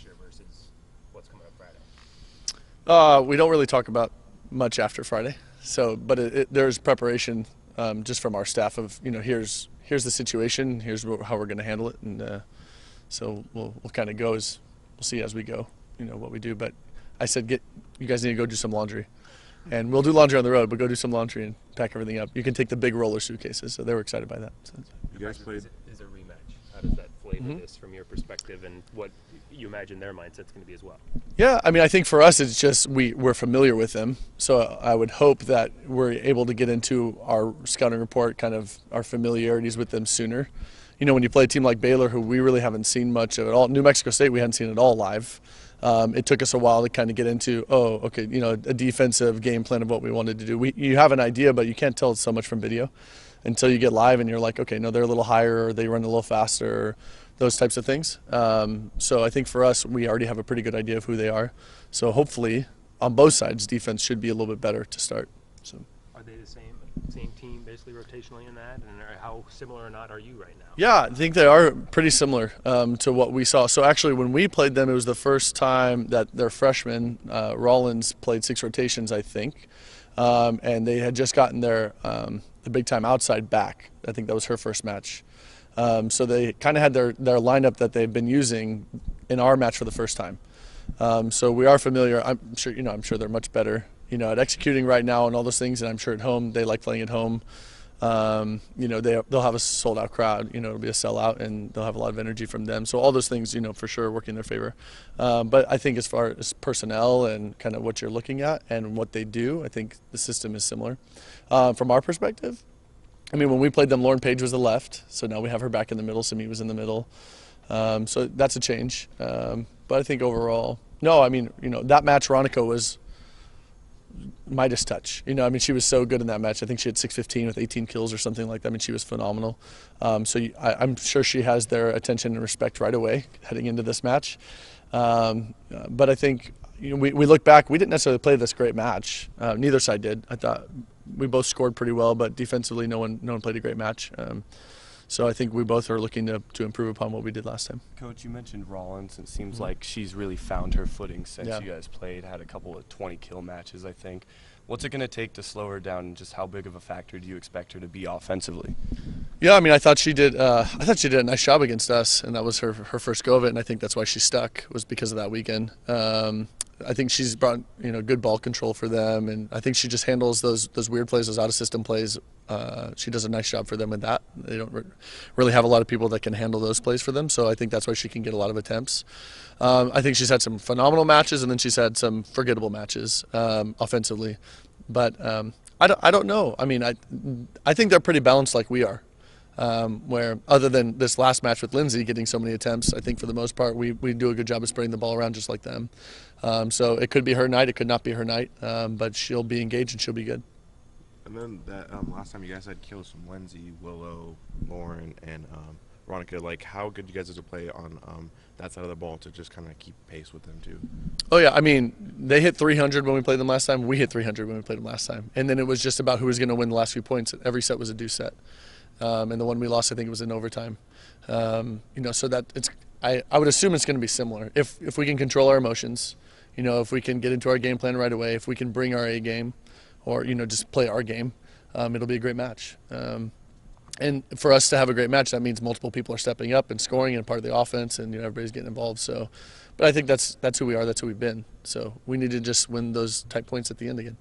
year versus what's coming up Friday? We don't really talk about much after Friday, but there's preparation just from our staff of here's the situation, here's how we're going to handle it, and so we'll kind of we'll see as we go, what we do. But I said, you guys need to go do some laundry, and we'll do laundry on the road, but go do some laundry and pack everything up. You can take the big roller suitcases, so they were excited by that. So. You guys played. Is a rematch? How does that flavor this from your perspective, and what you imagine their mindset's going to be as well? Yeah, I mean, I think for us it's just we're familiar with them, so I would hope that we're able to get into our scouting report, kind of our familiarities with them sooner. When you play a team like Baylor, who we really haven't seen much of at all, New Mexico State we hadn't seen at all live. It took us a while to kind of get into, a defensive game plan of what we wanted to do. You have an idea, but you can't tell so much from video until you get live and you're like, okay, no, they're a little higher, or they run a little faster, or those types of things. So I think for us, we already have a pretty good idea of who they are. So hopefully, on both sides, defense should be a little bit better to start. So. Are they the same team, basically rotationally in that, and how similar or not are you right now? Yeah, I think they are pretty similar to what we saw. So actually, when we played them, it was the first time that their freshman Rollins played 6 rotations, I think, and they had just gotten the big time outside back. I think that was her first match. So they kind of had their lineup that they've been using in our match for the first time. So we are familiar. I'm sure they're much better, at executing right now and all those things. And I'm sure at home they like playing at home. They'll have a sold out crowd. It'll be a sellout, and they'll have a lot of energy from them. So all those things, for sure, work in their favor. But I think as far as personnel and kind of what you're looking at and what they do, I think the system is similar. From our perspective, I mean, when we played them, Lauren Page was the left, so now we have her back in the middle. Simi was in the middle, so that's a change. But I think overall, no, I mean, that match, Ronica was Midas touch. She was so good in that match. I think she had 615 with 18 kills or something like that. I mean, she was phenomenal. I'm sure she has their attention and respect right away heading into this match. But I think we look back, we didn't necessarily play this great match. Neither side did. I thought we both scored pretty well, but defensively, no one played a great match. So I think we both are looking to improve upon what we did last time. Coach, you mentioned Rollins. It seems like she's really found her footing since you guys played. Had a couple of 20-kill matches, I think. What's it going to take to slow her down, and just how big of a factor do you expect her to be offensively? Yeah, I mean, I thought she did a nice job against us, and that was her first go of it, and I think that's why she stuck, was because of that weekend. I think she's brought good ball control for them, and I think she just handles those weird plays, those out of system plays. She does a nice job for them with that. They don't really have a lot of people that can handle those plays for them, so I think that's why she can get a lot of attempts. I think she's had some phenomenal matches, and then she's had some forgettable matches offensively. But I don't know. I mean, I think they're pretty balanced like we are. Where other than this last match with Lindsay getting so many attempts, I think for the most part we do a good job of spreading the ball around just like them. So it could be her night, it could not be her night, but she'll be engaged and she'll be good. And then that last time you guys had kills from Lindsay, Willow, Lauren, and Ronica, like how good you guys are to play on that side of the ball to just kind of keep pace with them too? Oh yeah, I mean, they hit 300 when we played them last time. We hit 300 when we played them last time. And then it was just about who was going to win the last few points. Every set was a deuce set. And the one we lost, I think it was in overtime. So that I would assume it's going to be similar. If we can control our emotions, if we can get into our game plan right away, if we can bring our A game, or just play our game, it'll be a great match. And for us to have a great match, that means multiple people are stepping up and scoring and part of the offense, and everybody's getting involved. So, but I think that's who we are. That's who we've been. So we need to just win those tight points at the end again.